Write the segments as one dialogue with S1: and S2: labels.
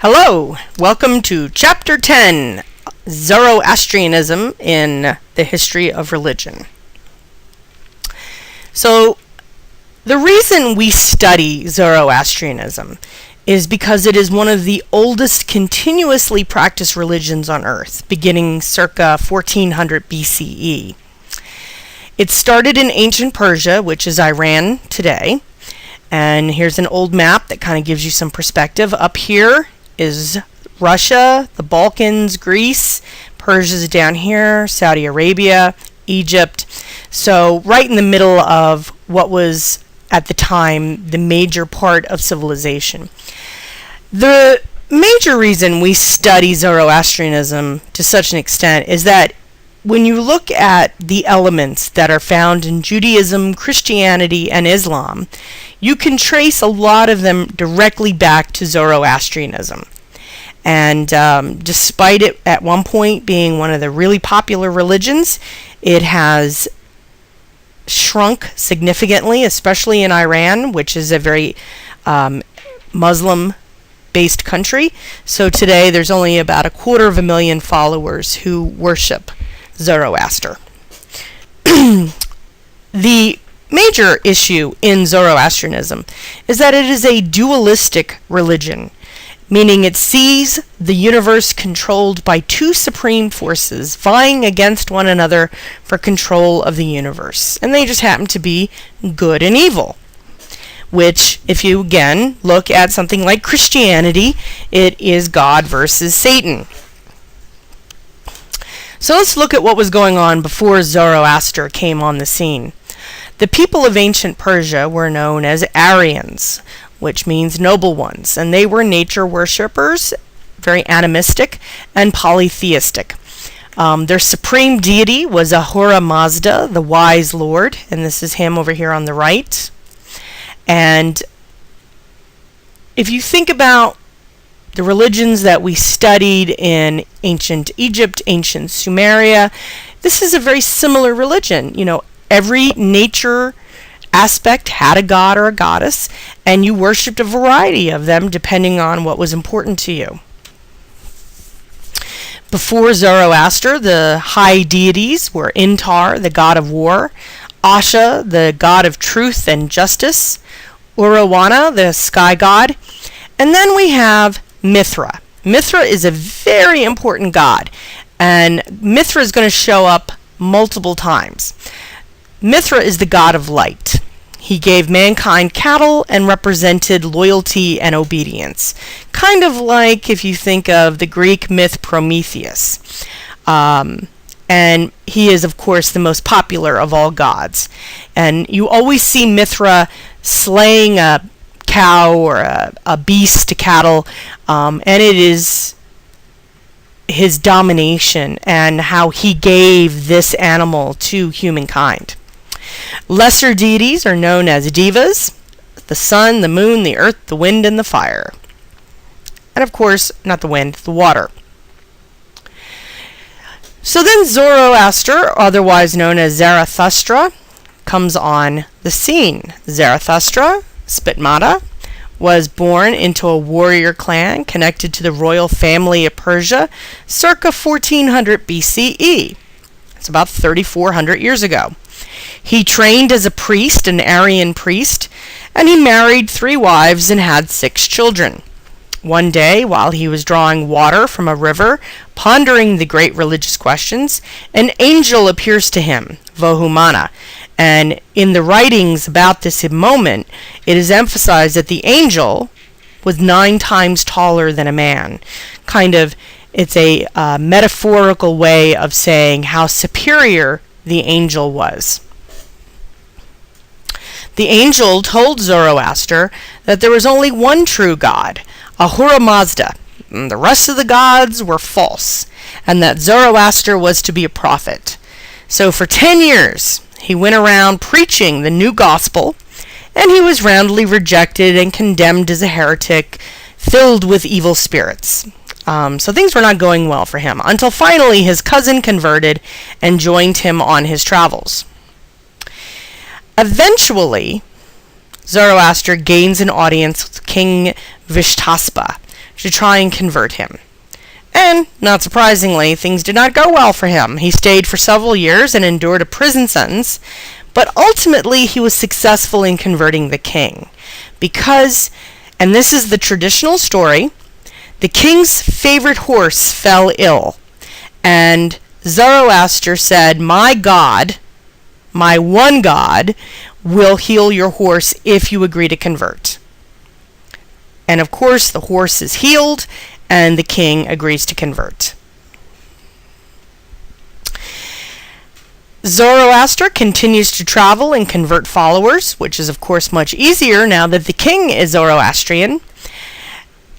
S1: Hello, welcome to Chapter 10, Zoroastrianism in the History of Religion. So, the reason we study Zoroastrianism is because it is one of the oldest continuously practiced religions on Earth, beginning circa 1400 BCE. It started in ancient Persia, which is Iran today, and here's an old map that kind of gives you some perspective. Up here is Russia, the Balkans, Greece, Persia's down here, Saudi Arabia, Egypt. So right in the middle of what was at the time the major part of civilization. The major reason we study Zoroastrianism to such an extent is that when you look at the elements that are found in Judaism, Christianity, and Islam, you can trace a lot of them directly back to Zoroastrianism. And despite it at one point being one of the really popular religions, it has shrunk significantly, especially in Iran, which is a very Muslim-based country. So today there's only about 250,000 followers who worship Zoroaster. The major issue in Zoroastrianism is that it is a dualistic religion, meaning it sees the universe controlled by two supreme forces vying against one another for control of the universe. And they just happen to be good and evil, which, if you again look at something like Christianity, it is God versus Satan. So let's look at what was going on before Zoroaster came on the scene. The people of ancient Persia were known as Aryans, which means noble ones, and they were nature worshippers, very animistic and polytheistic. Their supreme deity was Ahura Mazda, the wise lord, and this is him over here on the right. And if you think about the religions that we studied in ancient Egypt, ancient Sumeria, this is a very similar religion. You know, every nature aspect had a god or a goddess, and you worshipped a variety of them depending on what was important to you. Before Zoroaster, the high deities were Intar, the god of war, Asha, the god of truth and justice, Uruvana, the sky god, and then we have Mithra. Mithra is a very important god, and Mithra is going to show up multiple times. Mithra is the god of light. He gave mankind cattle and represented loyalty and obedience. Kind of like if you think of the Greek myth Prometheus. And he is, of course, the most popular of all gods. And you always see Mithra slaying a cow or a beast, a cattle, and it is his domination and how he gave this animal to humankind. Lesser deities are known as devas, the sun, the moon, the earth, the wind, and the fire. And of course, not the wind, the water. So then Zoroaster, otherwise known as Zarathustra, comes on the scene. Zarathustra, Spitmata, was born into a warrior clan connected to the royal family of Persia circa 1400 BCE. It's about 3,400 years ago. He trained as a priest, an Aryan priest, and he married 3 wives and had 6 children. One day, while he was drawing water from a river, pondering the great religious questions, an angel appears to him, Vohumana, and in the writings about this moment, it is emphasized that the angel was 9 times taller than a man. It's a metaphorical way of saying how superior the angel was. The angel told Zoroaster that there was only one true god, Ahura Mazda, and the rest of the gods were false, and that Zoroaster was to be a prophet. So for 10 years, he went around preaching the new gospel, and he was roundly rejected and condemned as a heretic, filled with evil spirits. So things were not going well for him, until finally his cousin converted and joined him on his travels. Eventually, Zoroaster gains an audience with King Vishtaspa, to try and convert him. And, not surprisingly, things did not go well for him. He stayed for several years and endured a prison sentence, but ultimately he was successful in converting the king. Because, and this is the traditional story, the king's favorite horse fell ill, and Zoroaster said, "My God, my one God, will heal your horse if you agree to convert." And of course, the horse is healed, and the king agrees to convert. Zoroaster continues to travel and convert followers, which is of course much easier now that the king is Zoroastrian.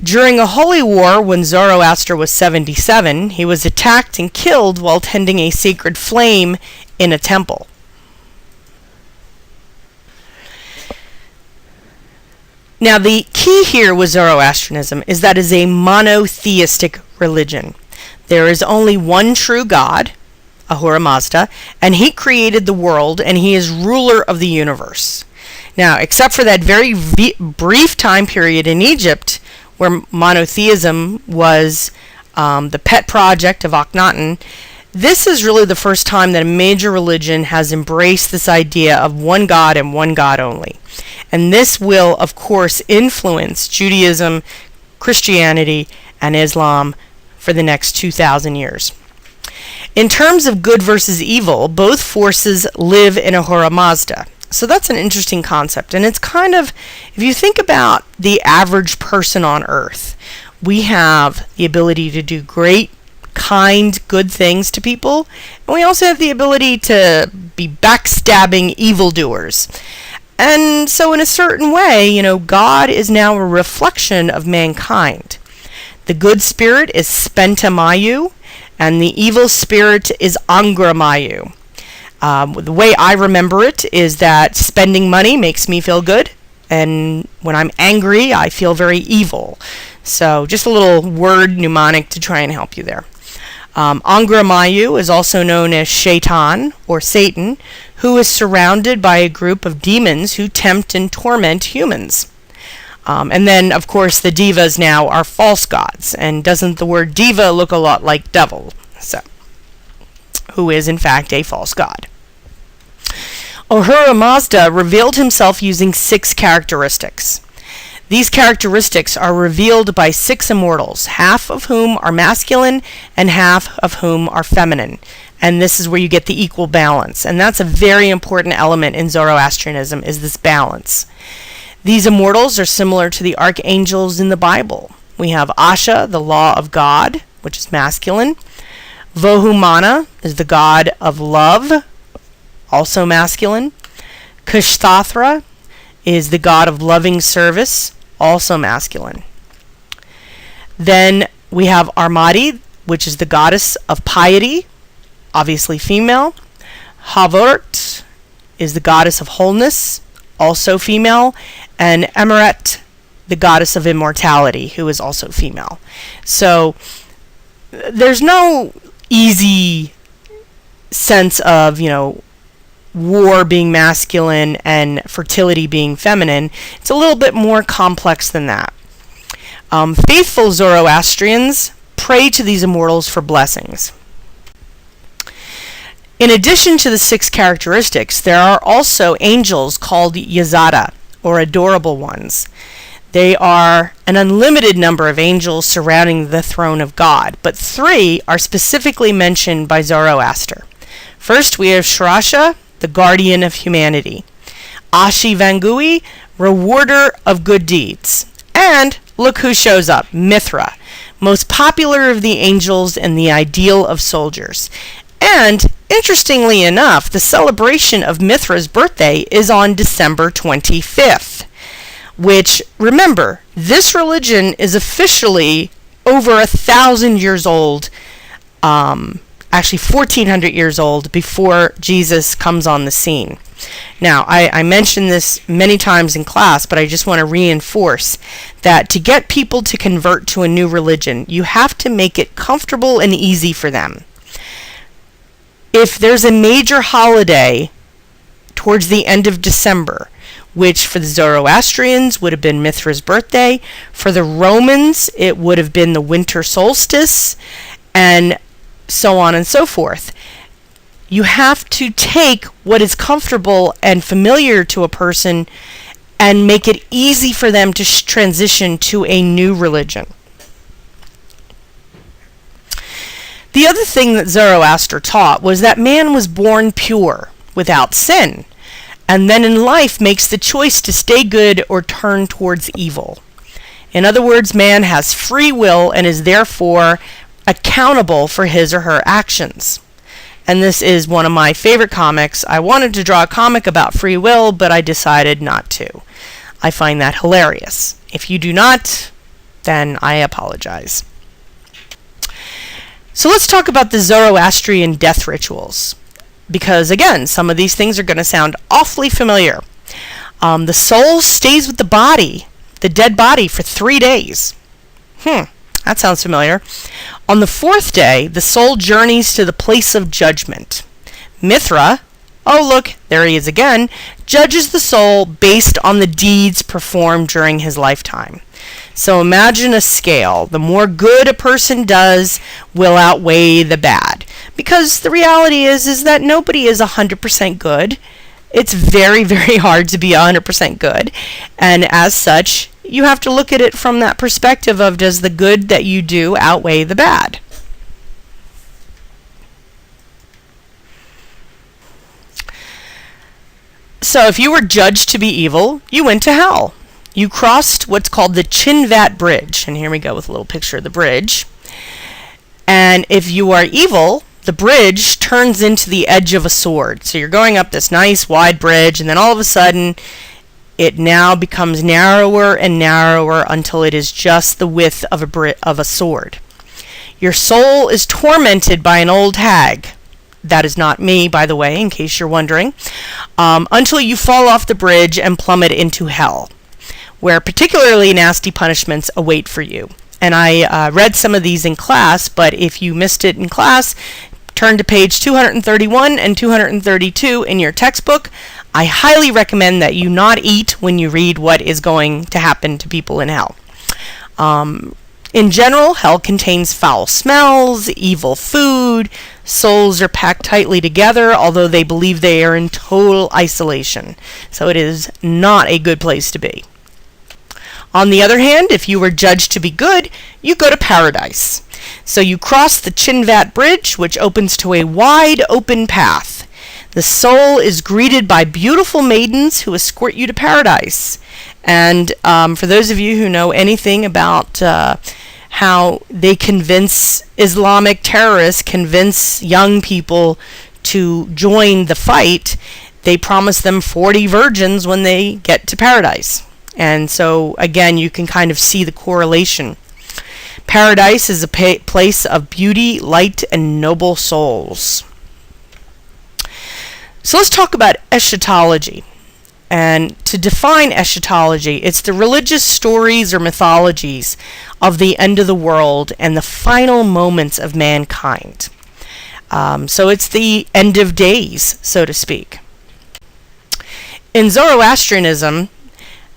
S1: During a holy war when Zoroaster was 77, he was attacked and killed while tending a sacred flame in a temple. Now, the key here with Zoroastrianism is that it is a monotheistic religion. There is only one true God, Ahura Mazda, and he created the world, and he is ruler of the universe. Now, except for that very brief time period in Egypt, where monotheism was the pet project of Akhenaten, this is really the first time that a major religion has embraced this idea of one God and one God only. And this will, of course, influence Judaism, Christianity, and Islam for the next 2,000 years. In terms of good versus evil, both forces live in Ahura Mazda. So that's an interesting concept. And it's kind of, if you think about the average person on Earth, we have the ability to do great, kind, good things to people. And we also have the ability to be backstabbing evildoers. And so in a certain way, God is now a reflection of mankind. The good spirit is Spenta Mayu, and the evil spirit is Angra Mayu. The way I remember it is that spending money makes me feel good, and when I'm angry, I feel very evil. So just a little word mnemonic to try and help you there. Angra Mayu is also known as Shaitan, or Satan, who is surrounded by a group of demons who tempt and torment humans. And then, of course, the divas now are false gods. And doesn't the word diva look a lot like devil? So, who is, in fact, a false god. Ahura Mazda revealed himself using 6 characteristics. These characteristics are revealed by 6 immortals, half of whom are masculine and half of whom are feminine. And this is where you get the equal balance. And that's a very important element in Zoroastrianism, is this balance. These immortals are similar to the archangels in the Bible. We have Asha, the law of God, which is masculine. Vohumana is the god of love, also masculine. Kushtathra is the god of loving service, also masculine. Then we have Armadi, which is the goddess of piety, obviously female. Havort is the goddess of wholeness, also female. And Emeret, the goddess of immortality, who is also female. So there's no easy sense of, war being masculine and fertility being feminine. It's a little bit more complex than that. Faithful Zoroastrians pray to these immortals for blessings. In addition to the 6 characteristics, there are also angels called Yazata, or adorable ones. They are an unlimited number of angels surrounding the throne of God, but 3 are specifically mentioned by Zoroaster. First, we have Shrasha, the guardian of humanity. Ashi Vangui, rewarder of good deeds. And look who shows up, Mithra, most popular of the angels and the ideal of soldiers. And, interestingly enough, the celebration of Mithra's birthday is on December 25th, which, remember, this religion is officially over 1,000 years old, actually 1,400 years old, before Jesus comes on the scene. Now, I mentioned this many times in class, but I just want to reinforce that to get people to convert to a new religion, you have to make it comfortable and easy for them. If there's a major holiday towards the end of December, which for the Zoroastrians would have been Mithra's birthday. For the Romans, it would have been the winter solstice, and so on and so forth. You have to take what is comfortable and familiar to a person and make it easy for them to transition to a new religion. The other thing that Zoroaster taught was that man was born pure, without sin, and then in life makes the choice to stay good or turn towards evil. In other words, man has free will and is therefore accountable for his or her actions. And this is one of my favorite comics. I wanted to draw a comic about free will, but I decided not to. I find that hilarious. If you do not, then I apologize. So let's talk about the Zoroastrian death rituals, because again, some of these things are going to sound awfully familiar. The soul stays with the body, the dead body, for 3 days. That sounds familiar. On the 4th day, the soul journeys to the place of judgment. Mithra, oh look, there he is again, judges the soul based on the deeds performed during his lifetime. So imagine a scale. The more good a person does will outweigh the bad. Because the reality is that nobody is 100% good. It's very, very hard to be 100% good. And as such, you have to look at it from that perspective of, does the good that you do outweigh the bad? So if you were judged to be evil, you went to hell. You crossed what's called the Chinvat Bridge. And here we go with a little picture of the bridge. And if you are evil, the bridge turns into the edge of a sword. So you're going up this nice wide bridge, and then all of a sudden it now becomes narrower and narrower until it is just the width of a sword. Your soul is tormented by an old hag. That is not me, by the way, in case you're wondering. Until you fall off the bridge and plummet into hell, where particularly nasty punishments await for you. And I read some of these in class, but if you missed it in class, turn to page 231 and 232 in your textbook. I highly recommend that you not eat when you read what is going to happen to people in hell. In general, hell contains foul smells, evil food, souls are packed tightly together, although they believe they are in total isolation. So it is not a good place to be. On the other hand, if you were judged to be good, you go to paradise. So you cross the Chinvat Bridge, which opens to a wide open path. The soul is greeted by beautiful maidens who escort you to paradise. And for those of you who know anything about how they Islamic terrorists convince young people to join the fight, they promise them 40 virgins when they get to paradise. And so, again, you can kind of see the correlation. Paradise is a place of beauty, light, and noble souls. So let's talk about eschatology. And to define eschatology, it's the religious stories or mythologies of the end of the world and the final moments of mankind. So it's the end of days, so to speak. In Zoroastrianism,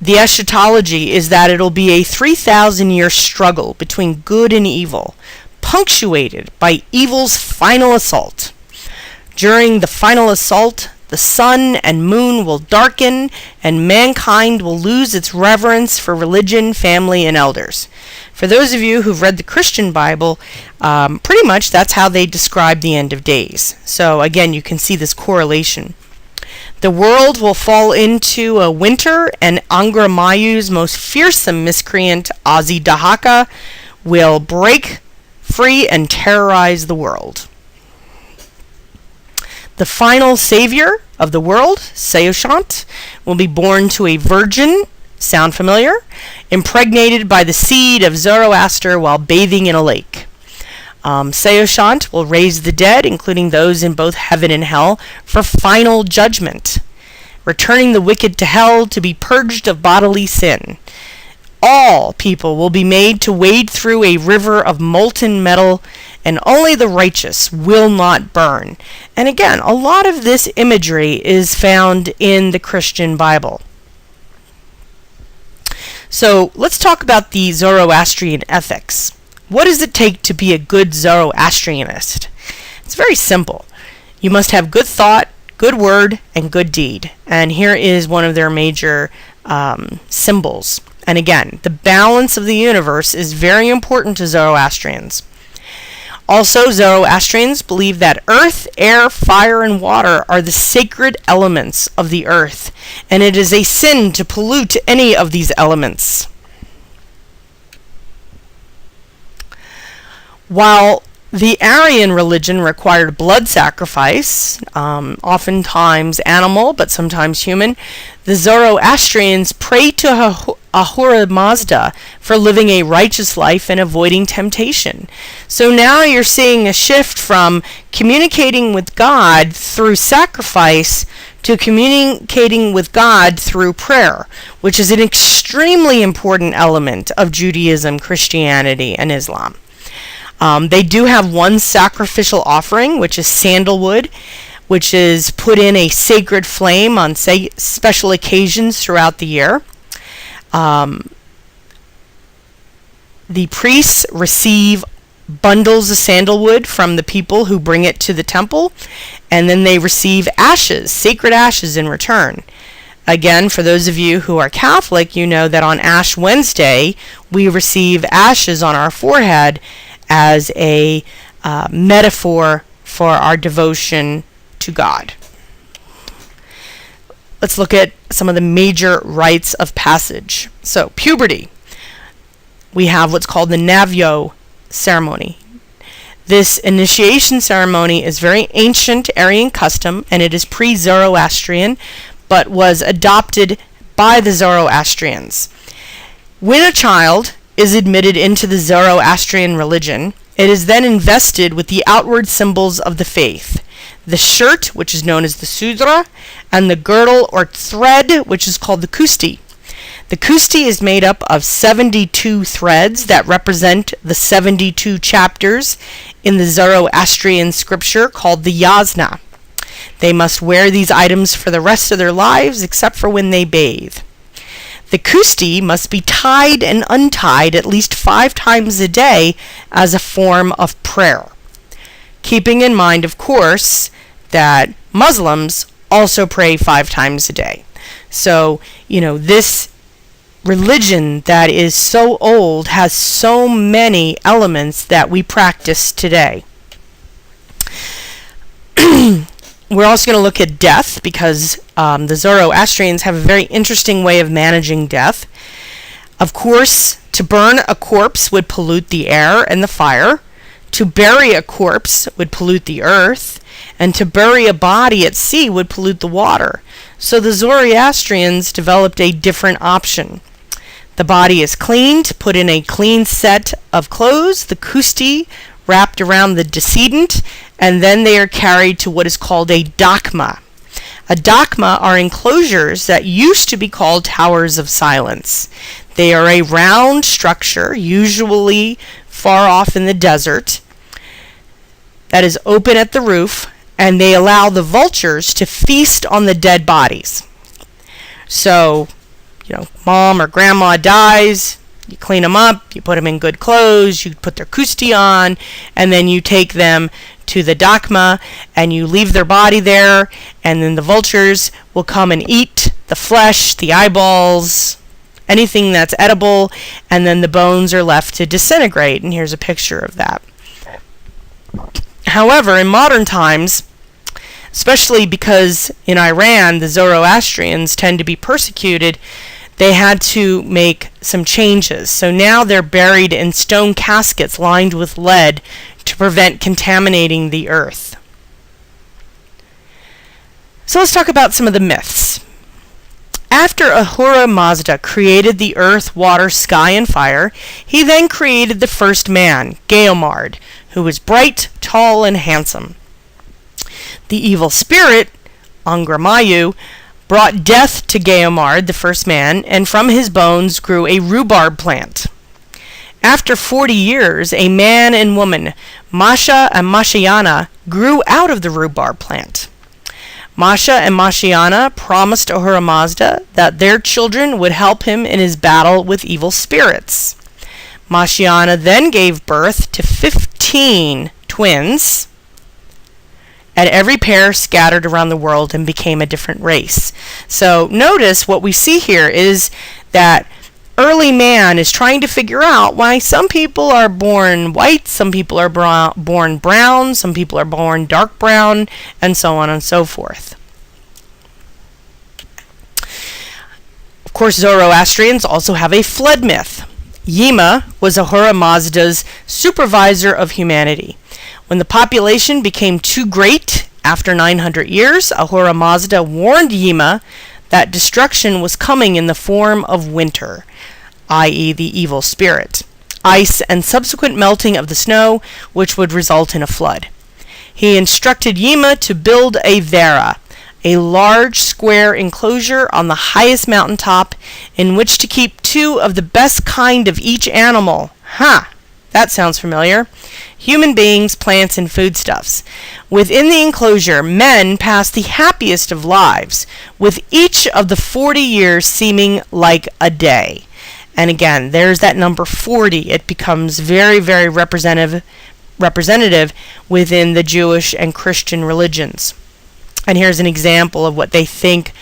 S1: the eschatology is that it'll be a 3,000-year struggle between good and evil, punctuated by evil's final assault. During the final assault, the sun and moon will darken, and mankind will lose its reverence for religion, family, and elders. For those of you who've read the Christian Bible, pretty much that's how they describe the end of days. So again, you can see this correlation. The world will fall into a winter, and Angra Mayu's most fearsome miscreant, Azidahaka, will break free and terrorize the world. The final savior of the world, Saoshyant, will be born to a virgin, sound familiar, impregnated by the seed of Zoroaster while bathing in a lake. Saoshyant will raise the dead, including those in both heaven and hell, for final judgment, returning the wicked to hell to be purged of bodily sin. All people will be made to wade through a river of molten metal, and only the righteous will not burn. And again, a lot of this imagery is found in the Christian Bible. So let's talk about the Zoroastrian ethics. What does it take to be a good Zoroastrianist? It's very simple. You must have good thought, good word, and good deed. And here is one of their major symbols. And again, the balance of the universe is very important to Zoroastrians. Also, Zoroastrians believe that earth, air, fire, and water are the sacred elements of the earth, and it is a sin to pollute any of these elements. While the Aryan religion required blood sacrifice, oftentimes animal, but sometimes human, the Zoroastrians pray to Ahura Mazda for living a righteous life and avoiding temptation. So now you're seeing a shift from communicating with God through sacrifice to communicating with God through prayer, which is an extremely important element of Judaism, Christianity, and Islam. They do have one sacrificial offering, which is sandalwood, which is put in a sacred flame on special occasions throughout the year. The priests receive bundles of sandalwood from the people who bring it to the temple, and then they receive ashes, sacred ashes, in return. Again, for those of you who are Catholic, you know that on Ash Wednesday, we receive ashes on our forehead as a metaphor for our devotion to God. Let's look at some of the major rites of passage. So, puberty. We have what's called the Navyo ceremony. This initiation ceremony is very ancient Aryan custom, and it is pre-Zoroastrian, but was adopted by the Zoroastrians. When a child is admitted into the Zoroastrian religion, it is then invested with the outward symbols of the faith: the shirt, which is known as the sudra, and the girdle or thread, which is called the kusti. The kusti is made up of 72 threads that represent the 72 chapters in the Zoroastrian scripture called the yasna. They must wear these items for the rest of their lives, except for when they bathe. The kusti must be tied and untied at least 5 times a day as a form of prayer. Keeping in mind, of course, that Muslims also pray 5 times a day. So, this religion that is so old has so many elements that we practice today. We're also going to look at death, because the Zoroastrians have a very interesting way of managing death. Of course, to burn a corpse would pollute the air and the fire. To bury a corpse would pollute the earth. And to bury a body at sea would pollute the water. So the Zoroastrians developed a different option. The body is cleaned, put in a clean set of clothes, the kusti wrapped around the decedent, and then they are carried to what is called a dakma. A dakma are enclosures that used to be called towers of silence. They are a round structure, usually far off in the desert, that is open at the roof, and they allow the vultures to feast on the dead bodies. So, mom or grandma dies, you clean them up, you put them in good clothes, you put their kusti on, and then you take them to the dakma, and you leave their body there, and then the vultures will come and eat the flesh, the eyeballs, anything that's edible, and then the bones are left to disintegrate, and here's a picture of that. However, in modern times, especially because in Iran the Zoroastrians tend to be persecuted, they had to make some changes. So now they're buried in stone caskets lined with lead to prevent contaminating the earth. So let's talk about some of the myths. After Ahura Mazda created the earth, water, sky, and fire, he then created the first man, Geomard, who was bright, tall, and handsome. The evil spirit, Angramayu, brought death to Geomard, the first man, and from his bones grew a rhubarb plant. After 40 years, a man and woman, Masha and Mashayana, grew out of the rhubarb plant. Masha and Mashiana promised Ahura Mazda that their children would help him in his battle with evil spirits. Mashiana then gave birth to 15 twins, and every pair scattered around the world and became a different race. So notice what we see here is that early man is trying to figure out why some people are born white, some people are born brown, some people are born dark brown, and so on and so forth. Of course, Zoroastrians also have a flood myth. Yima was Ahura Mazda's supervisor of humanity. When the population became too great after 900 years, Ahura Mazda warned Yima that destruction was coming in the form of winter, i.e. the evil spirit, ice, and subsequent melting of the snow, which would result in a flood. He instructed Yima to build a Vara, a large square enclosure on the highest mountaintop in which to keep 2 of the best kind of each animal. That sounds familiar. Human beings, plants, and foodstuffs. Within the enclosure, men passed the happiest of lives, with each of the 40 years seeming like a day. And again, there's that number 40. It becomes very, very representative within the Jewish and Christian religions. And here's an example of what they think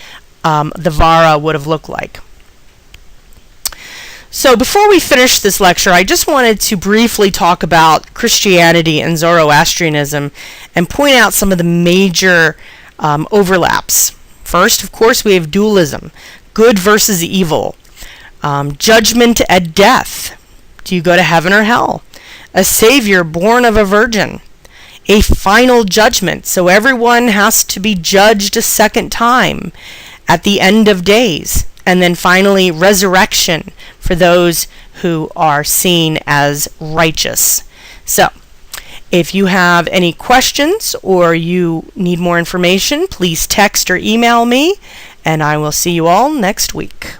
S1: the Vara would have looked like. So before we finish this lecture, I just wanted to briefly talk about Christianity and Zoroastrianism and point out some of the major overlaps. First, of course, we have dualism, good versus evil, judgment at death. Do you go to heaven or hell? A savior born of a virgin. A final judgment, so everyone has to be judged a second time at the end of days. And then finally, resurrection for those who are seen as righteous. So, if you have any questions or you need more information, please text or email me, and I will see you all next week.